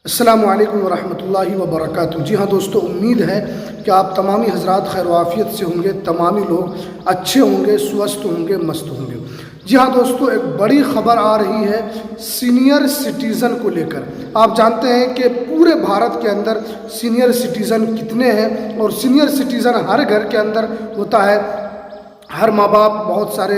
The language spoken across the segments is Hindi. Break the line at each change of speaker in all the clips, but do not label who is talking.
अस्सलामु अलैकुम वरहमतुल्लाहि वबरकातुहू। जी हाँ दोस्तों, उम्मीद है कि आप तमामी हजरात खैर वाफियत से होंगे, तमामी लोग अच्छे होंगे, स्वस्थ होंगे, मस्त होंगे। जी हाँ दोस्तों, एक बड़ी ख़बर आ रही है सीनियर सिटीज़न को लेकर। आप जानते हैं कि पूरे भारत के अंदर सीनियर सिटीज़न कितने हैं और सीनियर सिटीज़न हर घर के अंदर होता है। हर माँ बाप, बहुत सारे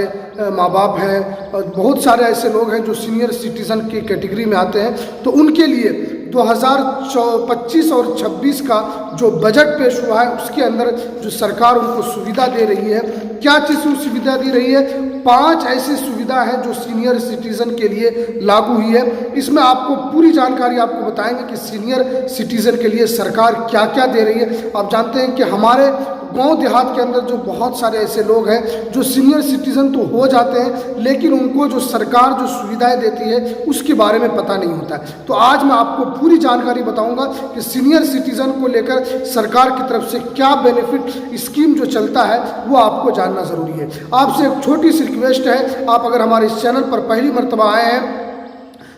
माँ बाप हैं और बहुत सारे ऐसे लोग हैं जो सीनियर सिटीज़न की कैटेगरी में आते हैं। तो उनके लिए 2025 और 26 का जो बजट पेश हुआ है उसके अंदर जो सरकार उनको सुविधा दे रही है, क्या चीज़ सुविधा दे रही है? 5 ऐसी सुविधा हैं जो सीनियर सिटीज़न के लिए लागू हुई है। इसमें आपको पूरी जानकारी आपको बताएंगे कि सीनियर सिटीज़न के लिए सरकार क्या क्या दे रही है। आप जानते हैं कि हमारे गांव देहात के अंदर जो बहुत सारे ऐसे लोग हैं जो सीनियर सिटीज़न तो हो जाते हैं, लेकिन उनको जो सरकार जो सुविधाएं देती है उसके बारे में पता नहीं होता है। तो आज मैं आपको पूरी जानकारी बताऊंगा कि सीनियर सिटीज़न को लेकर सरकार की तरफ से क्या बेनिफिट स्कीम जो चलता है वो आपको जानना ज़रूरी है। आपसे एक छोटी सी रिक्वेस्ट है, आप अगर हमारे इस चैनल पर पहली मर्तबा आए हैं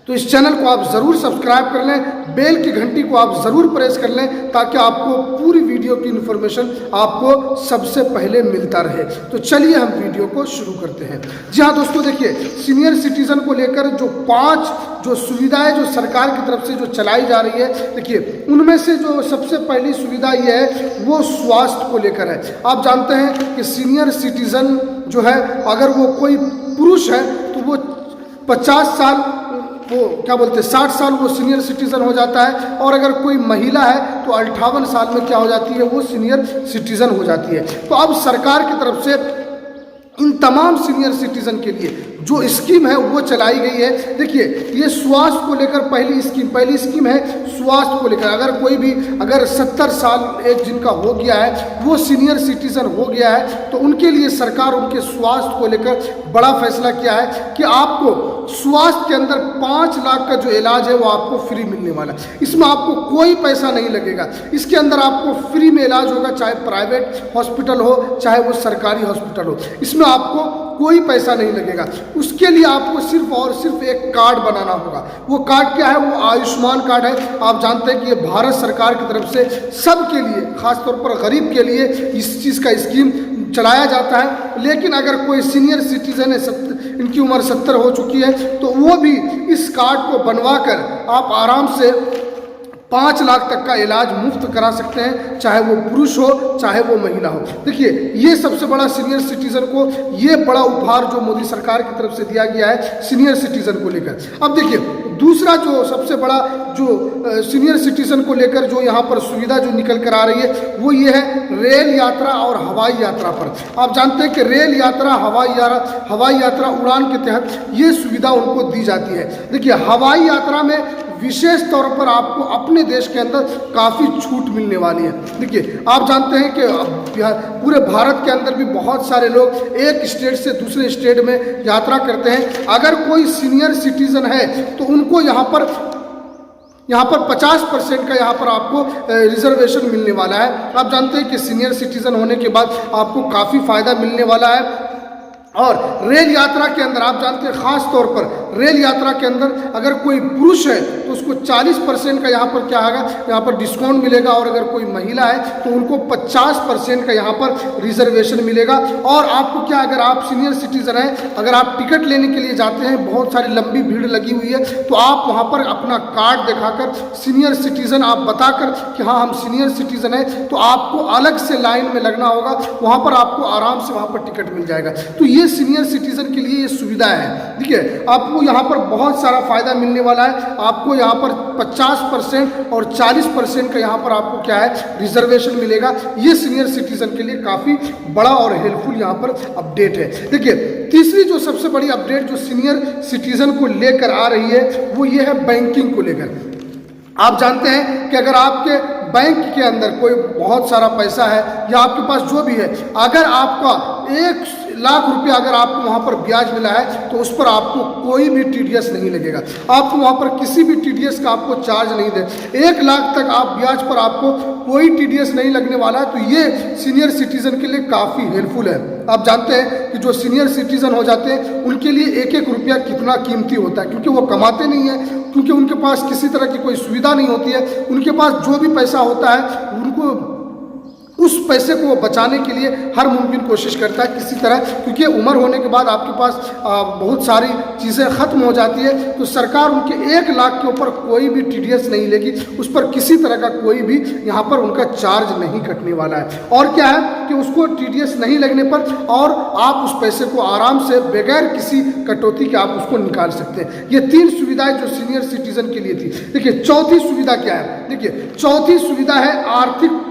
तो इस चैनल को आप ज़रूर सब्सक्राइब कर लें, बेल की घंटी को आप ज़रूर प्रेस कर लें ताकि आपको पूरी वीडियो की इन्फॉर्मेशन आपको सबसे पहले मिलता रहे। तो चलिए हम वीडियो को शुरू करते हैं। जी हाँ दोस्तों, देखिए सीनियर सिटीज़न को लेकर जो 5 जो सुविधाएं जो सरकार की तरफ से जो चलाई जा रही है, देखिए उनमें से जो सबसे पहली सुविधा ये है वो स्वास्थ्य को लेकर है। आप जानते हैं कि सीनियर सिटीज़न जो है, अगर वो कोई पुरुष है तो वो 50 साल, वो क्या बोलते हैं 60 साल वो सीनियर सिटीज़न हो जाता है, और अगर कोई महिला है तो 58 साल में क्या हो जाती है, वो सीनियर सिटीज़न हो जाती है। तो अब सरकार की तरफ से इन तमाम सीनियर सिटीज़न के लिए जो स्कीम है वो चलाई गई है। देखिए ये स्वास्थ्य को लेकर पहली स्कीम है स्वास्थ्य को लेकर। अगर कोई भी अगर 70 साल एज जिनका हो गया है, वो सीनियर सिटीज़न हो गया है, तो उनके लिए सरकार उनके स्वास्थ्य को लेकर बड़ा फैसला किया है कि आपको स्वास्थ्य के अंदर 5 लाख का जो इलाज है वो आपको फ्री मिलने वाला है। इसमें आपको कोई पैसा नहीं लगेगा। इसके अंदर आपको फ्री में इलाज होगा, चाहे प्राइवेट हॉस्पिटल हो चाहे वो सरकारी हॉस्पिटल हो, इसमें आपको कोई पैसा नहीं लगेगा। उसके लिए आपको सिर्फ और सिर्फ एक कार्ड बनाना होगा। वो कार्ड क्या है? वो आयुष्मान कार्ड है। आप जानते हैं कि ये भारत सरकार की तरफ से सबके लिए, खासतौर पर गरीब के लिए इस चीज़ का स्कीम चलाया जाता है। लेकिन अगर कोई सीनियर सिटीज़न है, इनकी उम्र 70 हो चुकी है, तो वो भी इस कार्ड को बनवा कर आप आराम से 5 लाख तक का इलाज मुफ्त करा सकते हैं, चाहे वो पुरुष हो चाहे वो महिला हो। देखिए ये सबसे बड़ा सीनियर सिटीज़न को ये बड़ा उपहार जो मोदी सरकार की तरफ से दिया गया है सीनियर सिटीज़न को लेकर। अब देखिए दूसरा जो सबसे बड़ा जो सीनियर सिटीज़न को लेकर जो यहाँ पर सुविधा जो निकल कर आ रही है वो ये है रेल यात्रा और हवाई यात्रा पर। आप जानते हैं कि रेल यात्रा, हवाई यात्रा उड़ान के तहत ये सुविधा उनको दी जाती है। देखिए हवाई यात्रा में विशेष तौर पर आपको अपने देश के अंदर काफ़ी छूट मिलने वाली है। देखिए आप जानते हैं कि पूरे भारत के अंदर भी बहुत सारे लोग एक स्टेट से दूसरे स्टेट में यात्रा करते हैं। अगर कोई सीनियर सिटीज़न है तो उनको यहाँ पर 50% का यहाँ पर आपको रिजर्वेशन मिलने वाला है। आप जानते हैं कि सीनियर सिटीज़न होने के बाद आपको काफ़ी फ़ायदा मिलने वाला है। और रेल यात्रा के अंदर आप जानते हैं, ख़ास तौर पर रेल यात्रा के अंदर अगर कोई पुरुष है तो उसको 40% का यहाँ पर क्या होगा, यहाँ पर डिस्काउंट मिलेगा, और अगर कोई महिला है तो उनको 50% का यहाँ पर रिजर्वेशन मिलेगा। और आपको क्या, अगर आप सीनियर सिटीज़न हैं, अगर आप टिकट लेने के लिए जाते हैं, बहुत सारी लंबी भीड़ लगी हुई है, तो आप वहाँ पर अपना कार्ड दिखाकर सीनियर सिटीज़न आप बताकर कि हाँ हम सीनियर सिटीज़न हैं, तो आपको अलग से लाइन में लगना होगा। वहाँ पर आपको आराम से वहाँ पर टिकट मिल जाएगा। तो ये सीनियर सिटीज़न के लिए ये सुविधा है। देखिए आपको यहाँ पर बहुत सारा फ़ायदा मिलने वाला है। आपको यहाँ पर 50% और 40% का यहाँ पर आपको क्या है, रिजर्वेशन मिलेगा। ये सीनियर सिटीज़न के लिए काफ़ी बड़ा और हेल्पफुल यहाँ पर अपडेट है। देखिए तीसरी जो सबसे बड़ी अपडेट जो सीनियर सिटीज़न को लेकर आ रही है वो ये है बैंकिंग को लेकर। आप जानते हैं कि अगर आपके बैंक के अंदर कोई बहुत सारा पैसा है या आपके पास जो भी है, अगर आपका 1 लाख रुपया अगर आपको वहाँ पर ब्याज मिला है तो उस पर आपको कोई भी TDS नहीं लगेगा, आपको वहाँ पर किसी भी TDS का आपको चार्ज नहीं दे। 1 लाख तक आप ब्याज पर आपको कोई TDS नहीं लगने वाला है। तो ये सीनियर सिटीजन के लिए काफ़ी हेल्पफुल है। आप जानते हैं कि जो सीनियर सिटीजन हो जाते हैं उनके लिए 1-1 रुपया कितना कीमती होता है, क्योंकि वो कमाते नहीं हैं, क्योंकि उनके पास किसी तरह की कोई सुविधा नहीं होती है। उनके पास जो भी पैसा होता है उनको उस पैसे को बचाने के लिए हर मुमकिन कोशिश करता है किसी तरह, क्योंकि उम्र होने के बाद आपके पास बहुत सारी चीज़ें ख़त्म हो जाती है। तो सरकार उनके 1 लाख के ऊपर कोई भी TDS नहीं लेगी, उस पर किसी तरह का कोई भी यहाँ पर उनका चार्ज नहीं कटने वाला है। और क्या है कि उसको TDS नहीं लगने पर और आप उस पैसे को आराम से बगैर किसी कटौती के आप उसको निकाल सकते हैं। ये 3 सुविधाएं जो सीनियर सिटीजन के लिए थी। देखिए चौथी सुविधा क्या है, देखिए चौथी सुविधा है आर्थिक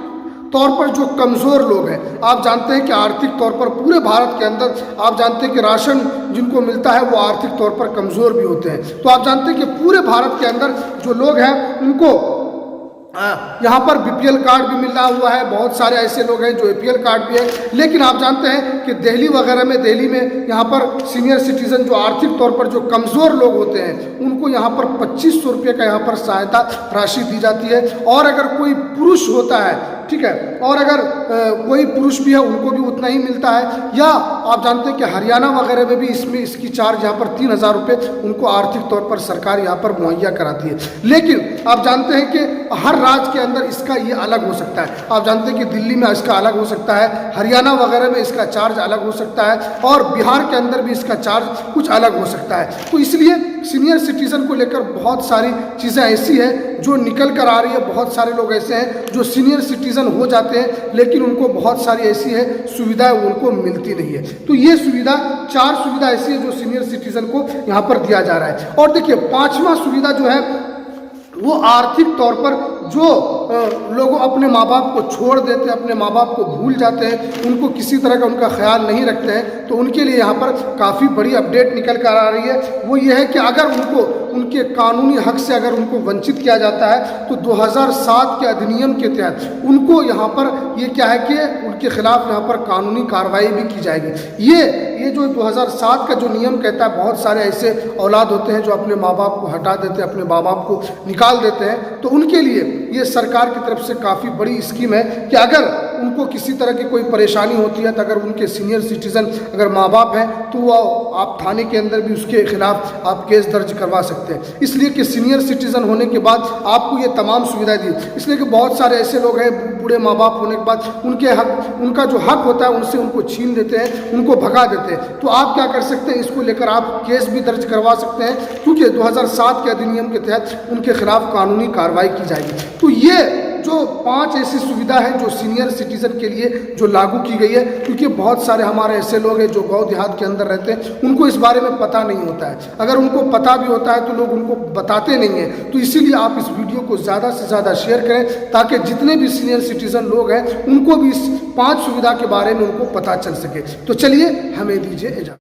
तौर पर जो कमज़ोर लोग हैं। आप जानते हैं कि आर्थिक तौर पर पूरे भारत के अंदर आप जानते हैं कि राशन जिनको मिलता है वो आर्थिक तौर पर कमज़ोर भी होते हैं। तो आप जानते हैं कि पूरे भारत के अंदर जो लोग हैं उनको यहाँ पर BPL कार्ड भी मिला हुआ है। बहुत सारे ऐसे लोग हैं जो APL कार्ड भी है। लेकिन आप जानते हैं कि दिल्ली वगैरह में, दिल्ली में यहाँ पर सीनियर सिटीजन जो आर्थिक तौर पर जो कमज़ोर लोग होते हैं उनको यहाँ पर 2500 रुपये का यहाँ पर सहायता राशि दी जाती है। और अगर कोई पुरुष होता है, ठीक है, और अगर कोई पुरुष भी है उनको भी उतना ही मिलता है। या आप जानते हैं कि हरियाणा वगैरह में भी इसकी चार्ज यहाँ पर 3000 रुपये उनको आर्थिक तौर पर सरकार यहाँ पर मुहैया कराती है। लेकिन आप जानते हैं कि हर राज्य के अंदर इसका ये अलग हो सकता है। आप जानते हैं कि दिल्ली में इसका अलग हो सकता है, हरियाणा वगैरह में इसका चार्ज अलग हो सकता है, और बिहार के अंदर भी इसका चार्ज कुछ अलग हो सकता है। तो इसलिए सीनियर सिटीजन को लेकर बहुत सारी चीज़ें ऐसी है जो निकल कर आ रही है। बहुत सारे लोग ऐसे हैं जो सीनियर सिटीजन हो जाते हैं लेकिन उनको बहुत सारी ऐसी है सुविधाएं उनको मिलती नहीं है। तो ये सुविधा 4 सुविधा ऐसी है जो सीनियर सिटीजन को यहाँ पर दिया जा रहा है। और देखिए 5वां सुविधा जो है वो आर्थिक तौर पर जो लोग अपने माँ बाप को छोड़ देते हैं, अपने माँ बाप को भूल जाते हैं, उनको किसी तरह का उनका ख्याल नहीं रखते हैं, तो उनके लिए यहाँ पर काफ़ी बड़ी अपडेट निकल कर आ रही है। वो ये है कि अगर उनको उनके कानूनी हक से अगर उनको वंचित किया जाता है तो 2007 के अधिनियम के तहत उनको यहाँ पर ये क्या है कि उनके खिलाफ यहाँ पर कानूनी कार्रवाई भी की जाएगी। ये जो 2007 का जो नियम कहता है, बहुत सारे ऐसे औलाद होते हैं जो अपने माँ बाप को हटा देते हैं, अपने माँ बाप को निकाल देते हैं। तो उनके लिए ये सरकार की तरफ से काफ़ी बड़ी स्कीम है कि अगर उनको किसी तरह की कोई परेशानी होती है तो अगर उनके सीनियर सिटीजन अगर माँ बाप हैं तो वो आप थाने के अंदर भी उसके खिलाफ आप केस दर्ज करवा सकते हैं। इसलिए कि सीनियर सिटीजन होने के बाद आपको ये तमाम सुविधाएं दी, इसलिए कि बहुत सारे ऐसे लोग हैं बूढ़े माँ बाप होने के बाद उनका जो हक होता है उनसे उनको छीन देते हैं, उनको भगा देते हैं। तो आप क्या कर सकते हैं, इसको लेकर आप केस भी दर्ज करवा सकते हैं, क्योंकि 2007 के अधिनियम के तहत उनके खिलाफ कानूनी कार्रवाई की जाएगी। तो ये जो 5 ऐसी सुविधा है जो सीनियर सिटीजन के लिए जो लागू की गई है, क्योंकि बहुत सारे हमारे ऐसे लोग हैं जो गांव देहात के अंदर रहते हैं, उनको इस बारे में पता नहीं होता है। अगर उनको पता भी होता है तो लोग उनको बताते नहीं हैं। तो इसीलिए आप इस वीडियो को ज़्यादा से ज़्यादा शेयर करें ताकि जितने भी सीनियर सिटीजन लोग हैं उनको भी इस 5 सुविधा के बारे में उनको पता चल सके। तो चलिए हमें दीजिए इजाज़त।